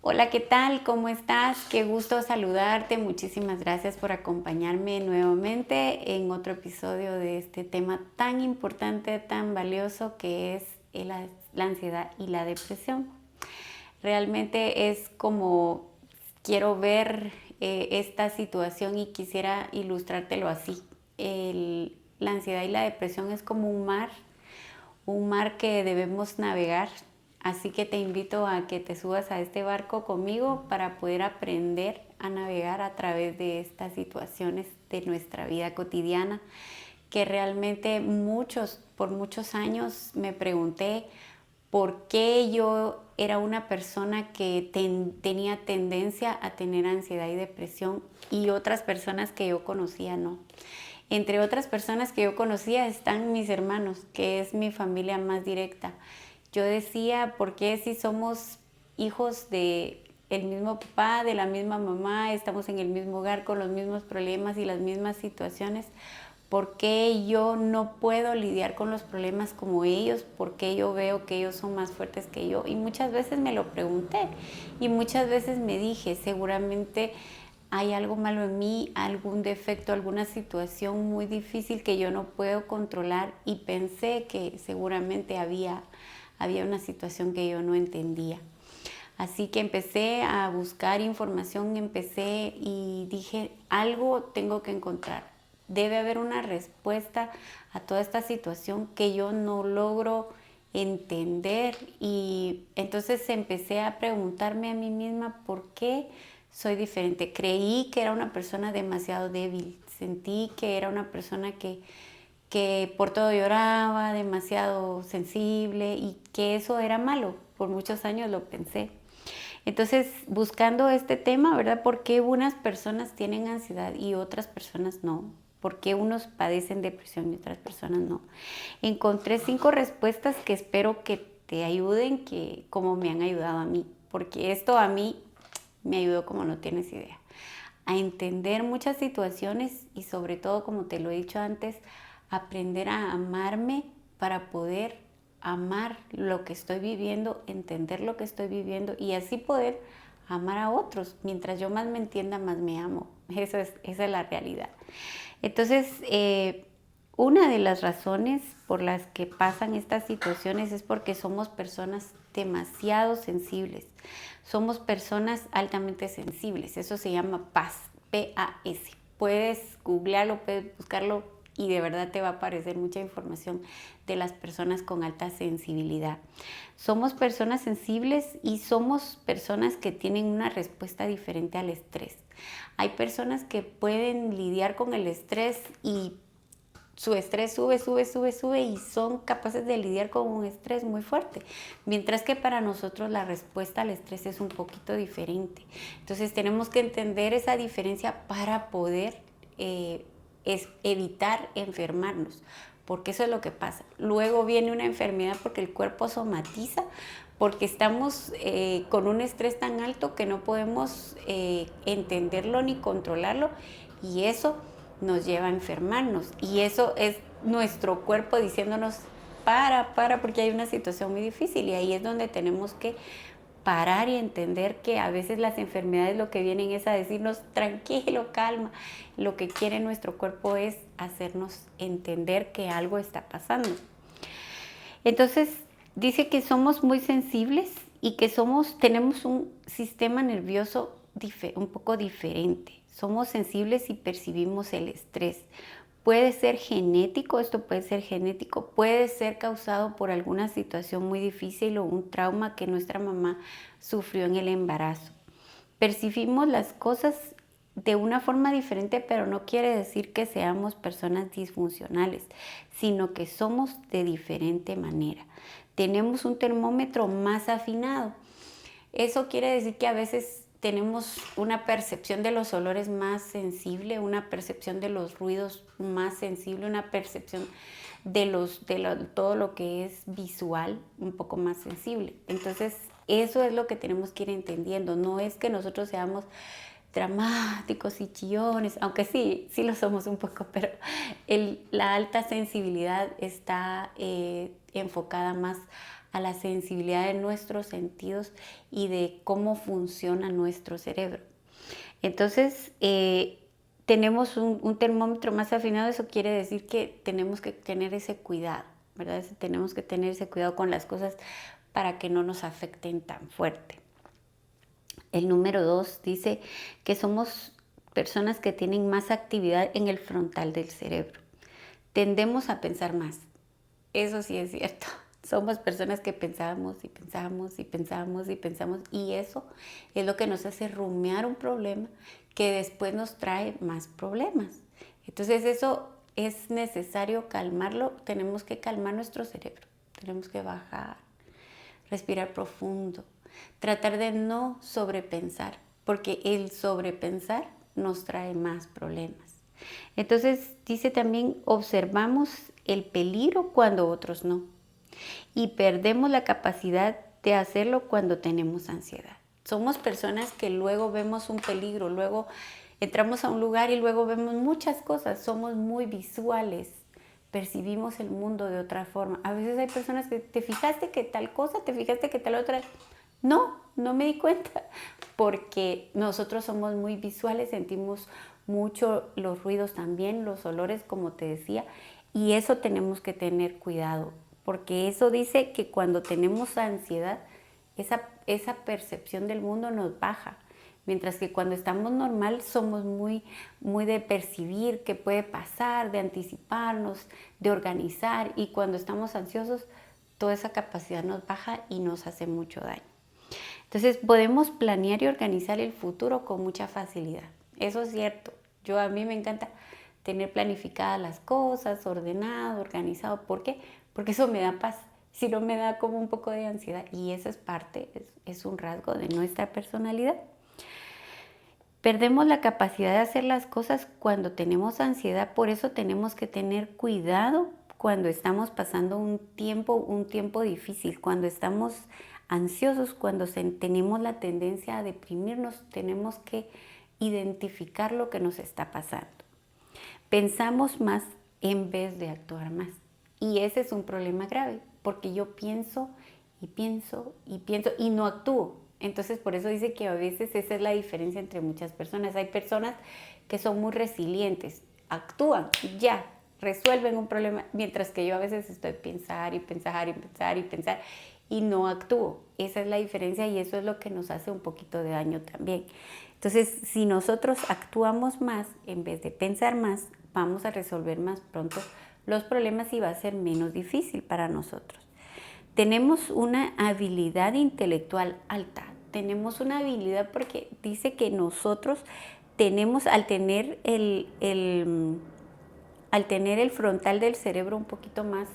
Hola, ¿qué tal? ¿Cómo estás? Qué gusto saludarte. Muchísimas gracias por acompañarme nuevamente en otro episodio de este tema tan importante, tan valioso que es la ansiedad y la depresión. Realmente es como quiero ver esta situación y quisiera ilustrártelo así. La ansiedad y la depresión es como un mar que debemos navegar. Así que te invito a que te subas a este barco conmigo para poder aprender a navegar a través de estas situaciones de nuestra vida cotidiana, que realmente por muchos años me pregunté por qué yo era una persona que tenía tendencia a tener ansiedad y depresión y otras personas que yo conocía no. Entre otras personas que yo conocía están mis hermanos, que es mi familia más directa. Yo decía, ¿por qué si somos hijos de el mismo papá, de la misma mamá, estamos en el mismo hogar con los mismos problemas y las mismas situaciones? ¿Por qué yo no puedo lidiar con los problemas como ellos? ¿Por qué yo veo que ellos son más fuertes que yo? Y muchas veces me lo pregunté y muchas veces me dije, seguramente hay algo malo en mí, algún defecto, alguna situación muy difícil que yo no puedo controlar, y pensé que seguramente había una situación que yo no entendía. Así que empecé a buscar información, empecé y dije, algo tengo que encontrar. Debe haber una respuesta a toda esta situación que yo no logro entender. Y entonces empecé a preguntarme a mí misma por qué soy diferente. Creí que era una persona demasiado débil, sentí que era una persona que por todo lloraba, demasiado sensible, y que eso era malo. Por muchos años lo pensé. Entonces, buscando este tema, ¿verdad? ¿Por qué unas personas tienen ansiedad y otras personas no? ¿Por qué unos padecen depresión y otras personas no? Encontré 5 respuestas que espero que te ayuden, como me han ayudado a mí, porque esto a mí me ayudó como no tienes idea, a entender muchas situaciones y, sobre todo, como te lo he dicho antes, aprender a amarme para poder amar lo que estoy viviendo, entender lo que estoy viviendo y así poder amar a otros. Mientras yo más me entienda, más me amo. Esa es la realidad. Entonces, una de las razones por las que pasan estas situaciones es porque somos personas demasiado sensibles. Somos personas altamente sensibles. Eso se llama PAS, P-A-S. Puedes googlearlo, puedes buscarlo y de verdad te va a aparecer mucha información de las personas con alta sensibilidad. Somos personas sensibles y somos personas que tienen una respuesta diferente al estrés. Hay personas que pueden lidiar con el estrés y su estrés sube y son capaces de lidiar con un estrés muy fuerte, mientras que para nosotros la respuesta al estrés es un poquito diferente. Entonces tenemos que entender esa diferencia para poder evitar enfermarnos, porque eso es lo que pasa. Luego viene una enfermedad porque el cuerpo somatiza, porque estamos con un estrés tan alto que no podemos entenderlo ni controlarlo, y eso nos lleva a enfermarnos. Y eso es nuestro cuerpo diciéndonos, porque hay una situación muy difícil. Y ahí es donde tenemos que parar y entender que a veces las enfermedades lo que vienen es a decirnos, tranquilo, calma. Lo que quiere nuestro cuerpo es hacernos entender que algo está pasando. Entonces, dice que somos muy sensibles y que tenemos un sistema nervioso un poco diferente. Somos sensibles y percibimos el estrés. Puede ser genético, esto puede ser genético, puede ser causado por alguna situación muy difícil o un trauma que nuestra mamá sufrió en el embarazo. Percibimos las cosas de una forma diferente, pero no quiere decir que seamos personas disfuncionales, sino que somos de diferente manera. Tenemos un termómetro más afinado. Eso quiere decir que a veces tenemos una percepción de los olores más sensible, una percepción de los ruidos más sensible, una percepción de todo lo que es visual un poco más sensible. Entonces, eso es lo que tenemos que ir entendiendo. No es que nosotros seamos dramáticos y chillones, aunque sí lo somos un poco, pero la alta sensibilidad está enfocada más a la sensibilidad de nuestros sentidos y de cómo funciona nuestro cerebro. Entonces, tenemos un termómetro más afinado, eso quiere decir que tenemos que tener ese cuidado, ¿verdad? Tenemos que tener ese cuidado con las cosas para que no nos afecten tan fuerte. El número 2 dice que somos personas que tienen más actividad en el frontal del cerebro. Tendemos a pensar más. Eso sí es cierto. Somos personas que pensamos y pensamos y pensamos y pensamos, y eso es lo que nos hace rumiar un problema que después nos trae más problemas. Entonces eso es necesario calmarlo. Tenemos que calmar nuestro cerebro. Tenemos que bajar, respirar profundo, tratar de no sobrepensar, porque el sobrepensar nos trae más problemas. Entonces dice también, observamos el peligro cuando otros no, y perdemos la capacidad de hacerlo cuando tenemos ansiedad. Somos personas que luego vemos un peligro, luego entramos a un lugar y luego vemos muchas cosas, somos muy visuales, percibimos el mundo de otra forma. A veces hay personas que te fijaste que tal cosa, te fijaste que tal otra. No me di cuenta, porque nosotros somos muy visuales, sentimos mucho los ruidos también, los olores, como te decía, y eso tenemos que tener cuidado, porque eso dice que cuando tenemos ansiedad, esa percepción del mundo nos baja, mientras que cuando estamos normal somos muy de percibir qué puede pasar, de anticiparnos, de organizar, y cuando estamos ansiosos, toda esa capacidad nos baja y nos hace mucho daño. Entonces podemos planear y organizar el futuro con mucha facilidad. Eso es cierto. A mí me encanta tener planificadas las cosas, ordenado, organizado. ¿Por qué? Porque eso me da paz. Si no, me da como un poco de ansiedad, y eso es parte, es un rasgo de nuestra personalidad. Perdemos la capacidad de hacer las cosas cuando tenemos ansiedad, por eso tenemos que tener cuidado cuando estamos pasando un tiempo difícil, cuando estamos ansiosos, cuando tenemos la tendencia a deprimirnos, tenemos que identificar lo que nos está pasando. Pensamos más en vez de actuar más, y ese es un problema grave, porque yo pienso y pienso y pienso y no actúo. Entonces, por eso dice que a veces esa es la diferencia entre muchas personas. Hay personas que son muy resilientes, actúan, ya, resuelven un problema, mientras que yo a veces estoy pensar y pensar y pensar y pensar y no actúo. Esa es la diferencia, y eso es lo que nos hace un poquito de daño también. Entonces, si nosotros actuamos más en vez de pensar más, vamos a resolver más pronto los problemas y va a ser menos difícil para nosotros. Tenemos una habilidad intelectual alta. Tenemos una habilidad porque dice que nosotros tenemos, al tener el frontal del cerebro un poquito más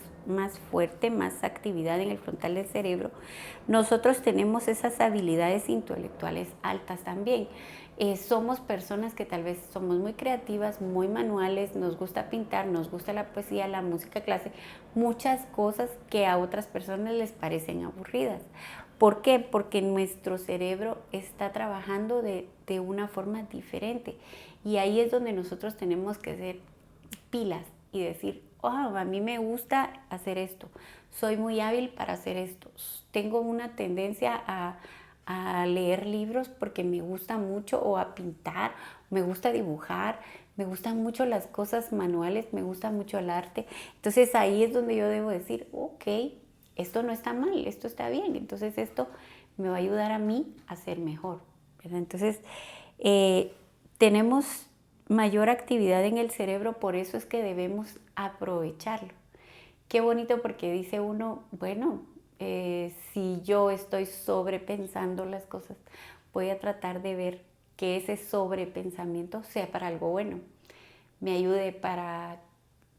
fuerte, más actividad en el frontal del cerebro, nosotros tenemos esas habilidades intelectuales altas también. Somos personas que tal vez somos muy creativas, muy manuales, nos gusta pintar, nos gusta la poesía, la música clásica, muchas cosas que a otras personas les parecen aburridas. ¿Por qué? Porque nuestro cerebro está trabajando de una forma diferente, y ahí es donde nosotros tenemos que ser pilas y decir, oh, a mí me gusta hacer esto, soy muy hábil para hacer esto, tengo una tendencia a leer libros porque me gusta mucho, o a pintar, me gusta dibujar, me gustan mucho las cosas manuales, me gusta mucho el arte. Entonces ahí es donde yo debo decir, ok, esto no está mal, esto está bien, entonces esto me va a ayudar a mí a ser mejor, ¿verdad? Entonces tenemos mayor actividad en el cerebro, por eso es que debemos aprovecharlo. Qué bonito, porque dice uno, bueno, si yo estoy sobrepensando las cosas, voy a tratar de ver que ese sobrepensamiento sea para algo bueno, me ayude para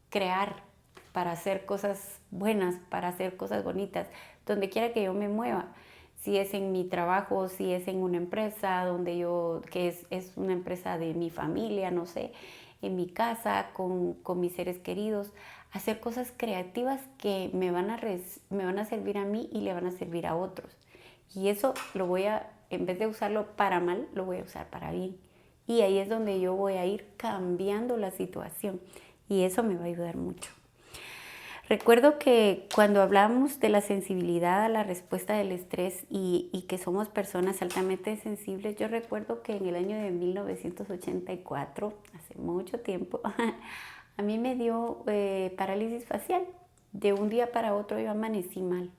crear, para hacer cosas buenas, para hacer cosas bonitas, donde quiera que yo me mueva. Si es en mi trabajo, si es en una empresa que es una empresa de mi familia, no sé, en mi casa, con mis seres queridos, hacer cosas creativas que me van a servir a mí y le van a servir a otros. Y eso en vez de usarlo para mal, lo voy a usar para bien. Y ahí es donde yo voy a ir cambiando la situación, y eso me va a ayudar mucho. Recuerdo que cuando hablamos de la sensibilidad a la respuesta del estrés y que somos personas altamente sensibles, yo recuerdo que en el año de 1984, hace mucho tiempo, a mí me dio parálisis facial. De un día para otro yo amanecí mal.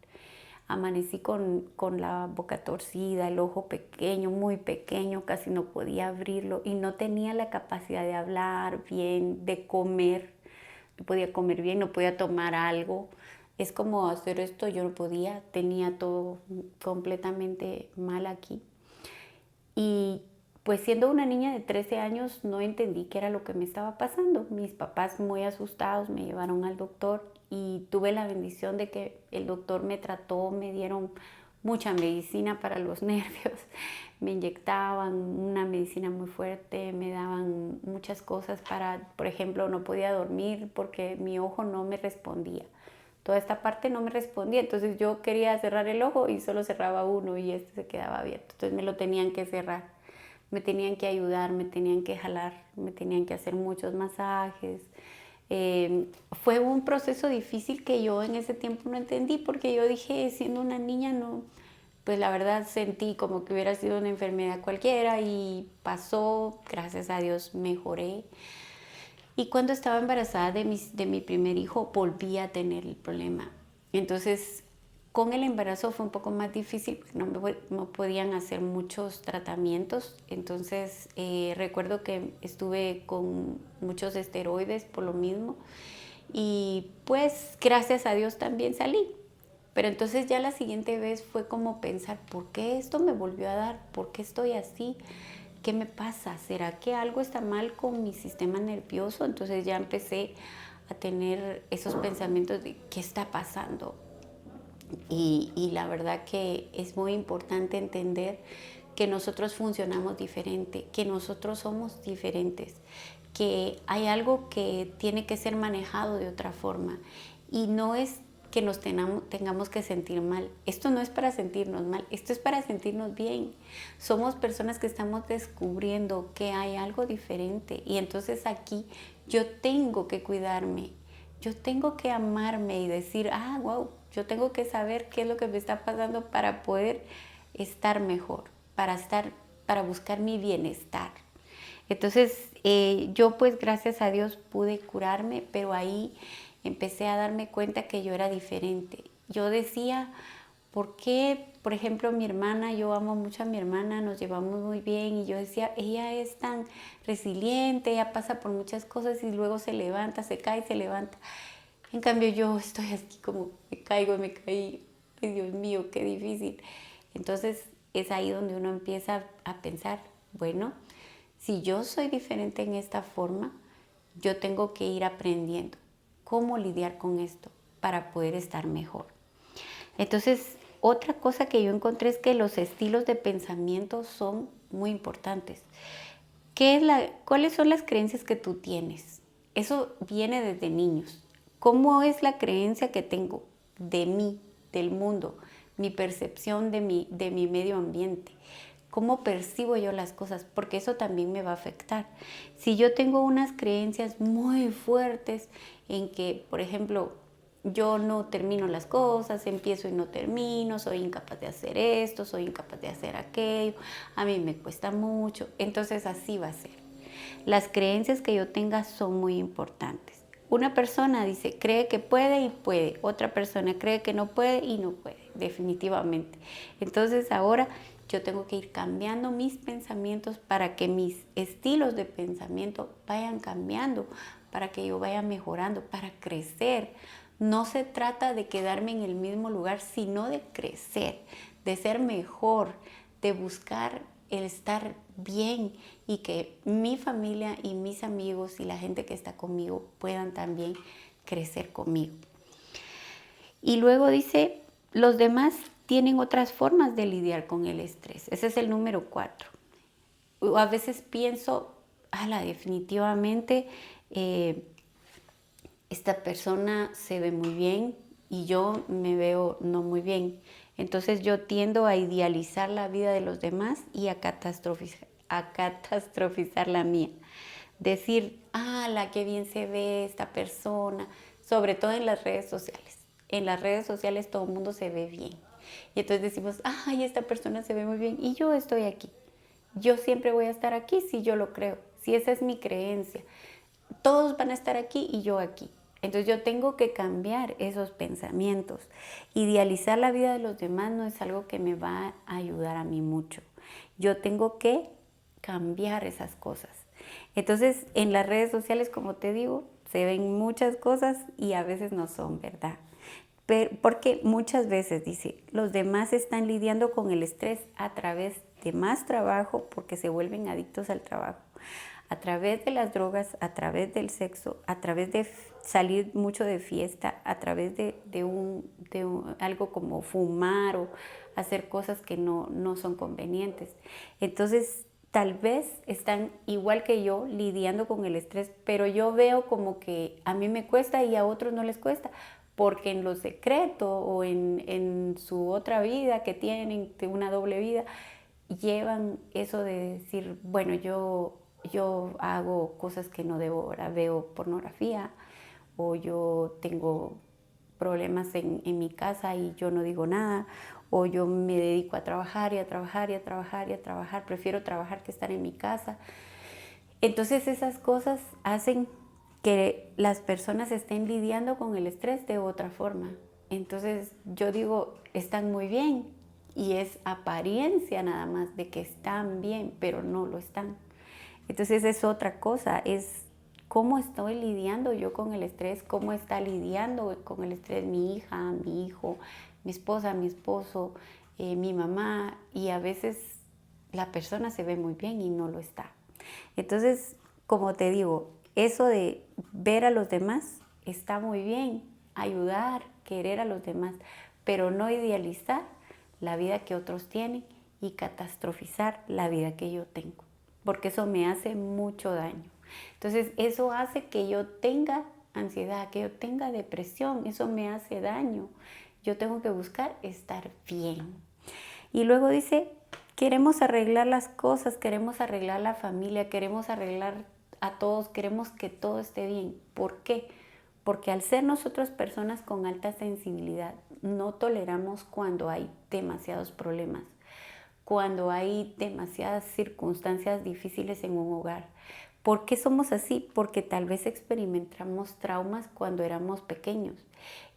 Amanecí con la boca torcida, el ojo pequeño, muy pequeño, casi no podía abrirlo y no tenía la capacidad de hablar bien, de comer. No podía comer bien, no podía tomar algo. Es como hacer esto, yo no podía, tenía todo completamente mal aquí. Y pues siendo una niña de 13 años no entendí qué era lo que me estaba pasando. Mis papás muy asustados me llevaron al doctor y tuve la bendición de que el doctor me trató, me dieron mucha medicina para los nervios, me inyectaban una medicina muy fuerte, me daban muchas cosas para, por ejemplo, no podía dormir porque mi ojo no me respondía. Toda esta parte no me respondía, entonces yo quería cerrar el ojo y solo cerraba uno y este se quedaba abierto, entonces me lo tenían que cerrar, me tenían que ayudar, me tenían que jalar, me tenían que hacer muchos masajes. Fue un proceso difícil que yo en ese tiempo no entendí porque yo dije, siendo una niña, no, pues la verdad sentí como que hubiera sido una enfermedad cualquiera y pasó, gracias a Dios mejoré. Y cuando estaba embarazada de mi primer hijo, volví a tener el problema. Entonces, con el embarazo fue un poco más difícil porque no podían hacer muchos tratamientos. Entonces, recuerdo que estuve con muchos esteroides por lo mismo. Y pues, gracias a Dios también salí. Pero entonces ya la siguiente vez fue como pensar, ¿por qué esto me volvió a dar? ¿Por qué estoy así? ¿Qué me pasa? ¿Será que algo está mal con mi sistema nervioso? Entonces ya empecé a tener esos pensamientos de qué está pasando. Y la verdad que es muy importante entender que nosotros funcionamos diferente, que nosotros somos diferentes, que hay algo que tiene que ser manejado de otra forma y no es que nos tengamos que sentir mal. Esto no es para sentirnos mal, esto es para sentirnos bien. Somos personas que estamos descubriendo que hay algo diferente y entonces aquí yo tengo que cuidarme, yo tengo que amarme y decir, wow, yo tengo que saber qué es lo que me está pasando para poder estar mejor, para buscar mi bienestar. Entonces, yo pues gracias a Dios pude curarme, pero ahí empecé a darme cuenta que yo era diferente. Yo decía, ¿por qué, por ejemplo, mi hermana, yo amo mucho a mi hermana, nos llevamos muy bien y yo decía, ella es tan resiliente, ella pasa por muchas cosas y luego se levanta, se cae y se levanta. En cambio yo estoy así como me caigo, me caí, ay Dios mío, qué difícil. Entonces es ahí donde uno empieza a pensar, bueno, si yo soy diferente en esta forma, yo tengo que ir aprendiendo cómo lidiar con esto para poder estar mejor. Entonces, otra cosa que yo encontré es que los estilos de pensamiento son muy importantes. ¿Cuáles son las creencias que tú tienes? Eso viene desde niños. ¿Cómo es la creencia que tengo de mí, del mundo, mi percepción de mi medio ambiente? ¿Cómo percibo yo las cosas? Porque eso también me va a afectar. Si yo tengo unas creencias muy fuertes en que, por ejemplo, yo no termino las cosas, empiezo y no termino, soy incapaz de hacer esto, soy incapaz de hacer aquello, a mí me cuesta mucho, entonces así va a ser. Las creencias que yo tenga son muy importantes. Una persona dice, cree que puede y puede. Otra persona cree que no puede y no puede, definitivamente. Entonces ahora yo tengo que ir cambiando mis pensamientos para que mis estilos de pensamiento vayan cambiando, para que yo vaya mejorando, para crecer. No se trata de quedarme en el mismo lugar, sino de crecer, de ser mejor, de buscar el estar bien y que mi familia y mis amigos y la gente que está conmigo puedan también crecer conmigo. Y luego dice, los demás tienen otras formas de lidiar con el estrés. Ese es el número 4. A veces pienso, definitivamente esta persona se ve muy bien y yo me veo no muy bien. Entonces yo tiendo a idealizar la vida de los demás y a catastrofizar la mía. Decir, qué bien se ve esta persona, sobre todo en las redes sociales. En las redes sociales todo el mundo se ve bien. Y entonces decimos, ay, esta persona se ve muy bien y yo estoy aquí. Yo siempre voy a estar aquí si yo lo creo, si esa es mi creencia. Todos van a estar aquí y yo aquí. Entonces yo tengo que cambiar esos pensamientos. Idealizar la vida de los demás no es algo que me va a ayudar a mí mucho. Yo tengo que cambiar esas cosas. Entonces en las redes sociales, como te digo, se ven muchas cosas y a veces no son verdad. Porque muchas veces, dice, los demás están lidiando con el estrés a través de más trabajo porque se vuelven adictos al trabajo, a través de las drogas, a través del sexo, a través de salir mucho de fiesta, a través de algo como fumar o hacer cosas que no son convenientes. Entonces, tal vez están igual que yo lidiando con el estrés, pero yo veo como que a mí me cuesta y a otros no les cuesta, porque en lo secreto o en su otra vida que tienen, de una doble vida, llevan eso de decir, bueno, yo hago cosas que no debo, ahora veo pornografía o yo tengo problemas en mi casa y yo no digo nada, o yo me dedico a trabajar y a trabajar y a trabajar y a trabajar, prefiero trabajar que estar en mi casa. Entonces esas cosas hacen que las personas estén lidiando con el estrés de otra forma. Entonces yo digo, están muy bien y es apariencia nada más de que están bien, pero no lo están. Entonces es otra cosa, es cómo estoy lidiando yo con el estrés, cómo está lidiando con el estrés mi hija, mi hijo, mi esposa, mi esposo, mi mamá, y a veces la persona se ve muy bien y no lo está. Entonces, como te digo, eso de ver a los demás está muy bien, ayudar, querer a los demás, pero no idealizar la vida que otros tienen y catastrofizar la vida que yo tengo, porque eso me hace mucho daño. Entonces, eso hace que yo tenga ansiedad, que yo tenga depresión, eso me hace daño. Yo tengo que buscar estar bien. Y luego dice, queremos arreglar las cosas, queremos arreglar la familia, queremos arreglar a todos, queremos que todo esté bien. ¿Por qué? Porque al ser nosotros personas con alta sensibilidad, no toleramos cuando hay demasiados problemas, cuando hay demasiadas circunstancias difíciles en un hogar. ¿Por qué somos así? Porque tal vez experimentamos traumas cuando éramos pequeños.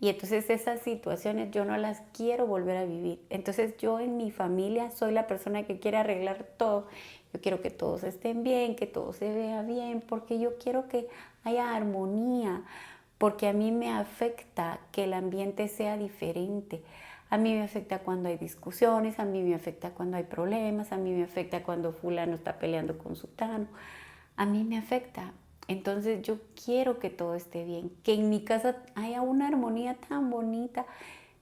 Y entonces esas situaciones yo no las quiero volver a vivir. Entonces yo en mi familia soy la persona que quiere arreglar todo. Yo quiero que todos estén bien, que todo se vea bien, porque yo quiero que haya armonía, porque a mí me afecta que el ambiente sea diferente. A mí me afecta cuando hay discusiones, a mí me afecta cuando hay problemas, a mí me afecta cuando fulano está peleando con sutano. A mí me afecta. Entonces yo quiero que todo esté bien, que en mi casa haya una armonía tan bonita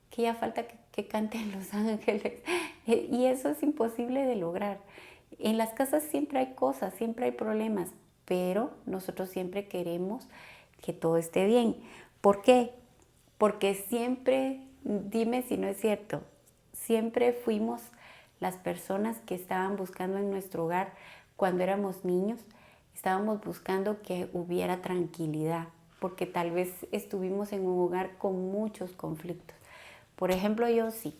que ya falta que canten los ángeles. Y eso es imposible de lograr. En las casas siempre hay cosas, siempre hay problemas, pero nosotros siempre queremos que todo esté bien. ¿Por qué? Porque siempre, dime si no es cierto, siempre fuimos las personas que estaban buscando en nuestro hogar cuando éramos niños, estábamos buscando que hubiera tranquilidad, porque tal vez estuvimos en un hogar con muchos conflictos. Por ejemplo, yo sí.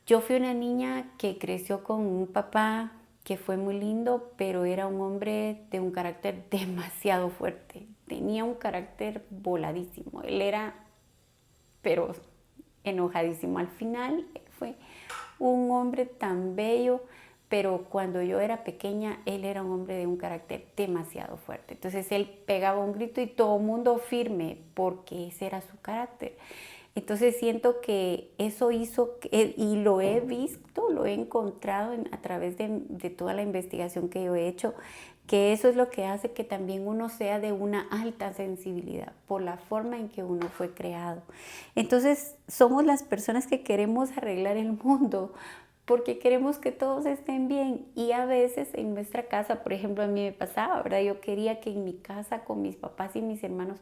Yo fui una niña que creció con un papá que fue muy lindo, pero era un hombre de un carácter demasiado fuerte. Tenía un carácter voladísimo. Él era, pero enojadísimo. Al final fue un hombre tan bello, pero cuando yo era pequeña, él era un hombre de un carácter demasiado fuerte. Entonces él pegaba un grito y todo el mundo firme, porque ese era su carácter. Entonces siento que eso hizo, y lo he visto, lo he encontrado a través de toda la investigación que yo he hecho, que eso es lo que hace que también uno sea de una alta sensibilidad por la forma en que uno fue creado. Entonces somos las personas que queremos arreglar el mundo porque queremos que todos estén bien, y a veces en nuestra casa, por ejemplo, a mí me pasaba, ¿verdad? Yo quería que en mi casa con mis papás y mis hermanos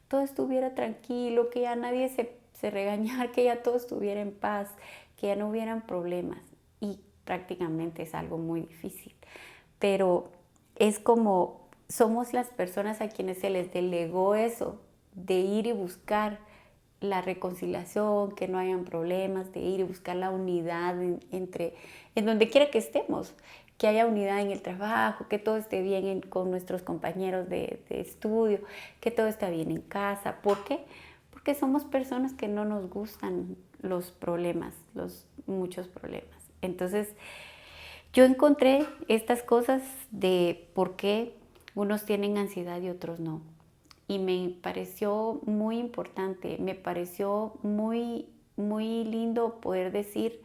todo estuviera tranquilo, que ya nadie se regañara, que ya todo estuviera en paz, que ya no hubieran problemas, y prácticamente es algo muy difícil. Pero es como somos las personas a quienes se les delegó eso de ir y buscar la reconciliación, que no hayan problemas, de ir y buscar la unidad en donde quiera que estemos, que haya unidad en el trabajo, que todo esté bien con nuestros compañeros de estudio, que todo esté bien en casa. ¿Por qué? Porque somos personas que no nos gustan los problemas, muchos problemas. Entonces, yo encontré estas cosas de por qué unos tienen ansiedad y otros no. Y me pareció muy importante, me pareció muy, muy lindo poder decir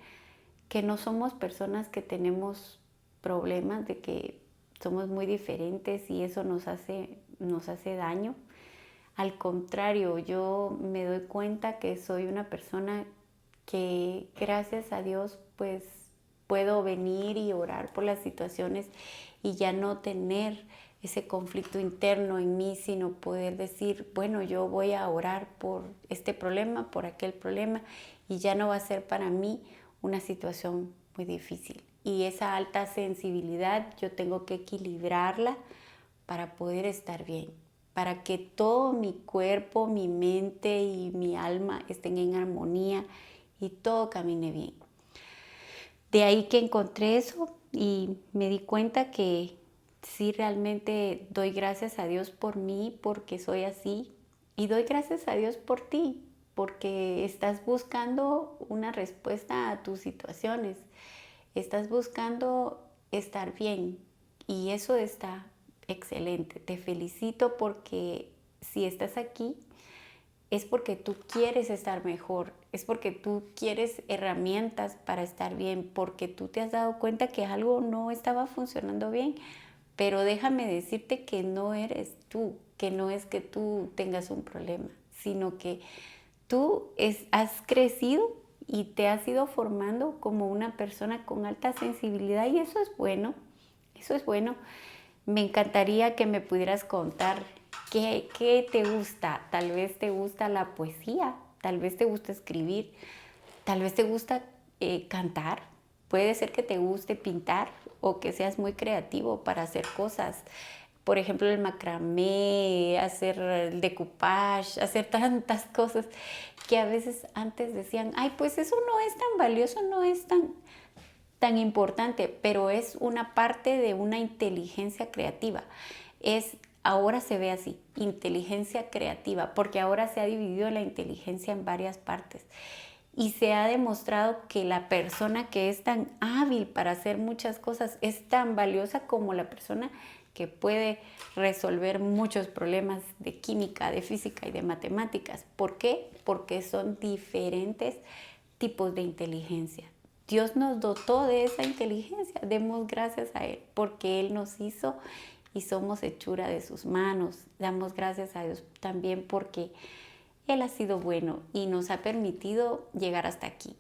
que no somos personas que tenemos problemas, de que somos muy diferentes y eso nos hace daño. Al contrario, yo me doy cuenta que soy una persona que, gracias a Dios, pues puedo venir y orar por las situaciones y ya no tener ese conflicto interno en mí, sino poder decir, bueno, yo voy a orar por este problema, por aquel problema, y ya no va a ser para mí una situación muy difícil. Y esa alta sensibilidad yo tengo que equilibrarla para poder estar bien, para que todo mi cuerpo, mi mente y mi alma estén en armonía y todo camine bien. De ahí que encontré eso y me di cuenta que sí, realmente doy gracias a Dios por mí, porque soy así, y doy gracias a Dios por ti, porque estás buscando una respuesta a tus situaciones, estás buscando estar bien y eso está excelente. Te felicito porque si estás aquí es porque tú quieres estar mejor, es porque tú quieres herramientas para estar bien, porque tú te has dado cuenta que algo no estaba funcionando bien. Pero déjame decirte que no eres tú, que no es que tú tengas un problema, sino que tú has crecido y te has ido formando como una persona con alta sensibilidad y eso es bueno, eso es bueno. Me encantaría que me pudieras contar qué te gusta. Tal vez te gusta la poesía, tal vez te gusta escribir, tal vez te gusta cantar. Puede ser que te guste pintar o que seas muy creativo para hacer cosas. Por ejemplo, el macramé, hacer el decoupage, hacer tantas cosas que a veces antes decían, ay, pues eso no es tan valioso, no es tan importante, pero es una parte de una inteligencia creativa. Ahora se ve así, inteligencia creativa, porque ahora se ha dividido la inteligencia en varias partes. Y se ha demostrado que la persona que es tan hábil para hacer muchas cosas es tan valiosa como la persona que puede resolver muchos problemas de química, de física y de matemáticas. ¿Por qué? Porque son diferentes tipos de inteligencia. Dios nos dotó de esa inteligencia, demos gracias a Él, porque Él nos hizo y somos hechura de sus manos. Damos gracias a Dios también porque Él ha sido bueno y nos ha permitido llegar hasta aquí.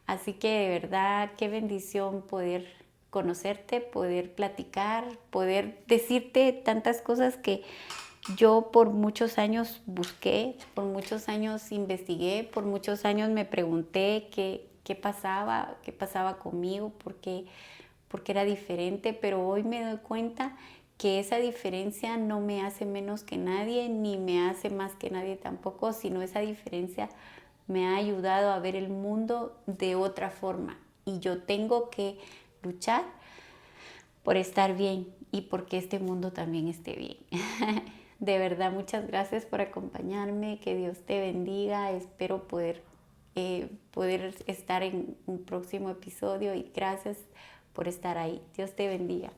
Así que de verdad, qué bendición poder conocerte, poder platicar, poder decirte tantas cosas que yo por muchos años busqué, por muchos años investigué, por muchos años me pregunté qué pasaba conmigo, porque era diferente, pero hoy me doy cuenta que esa diferencia no me hace menos que nadie, ni me hace más que nadie tampoco, sino esa diferencia me ha ayudado a ver el mundo de otra forma. Y yo tengo que luchar por estar bien y porque este mundo también esté bien. De verdad, muchas gracias por acompañarme, que Dios te bendiga, espero poder estar en un próximo episodio y gracias por estar ahí. Dios te bendiga.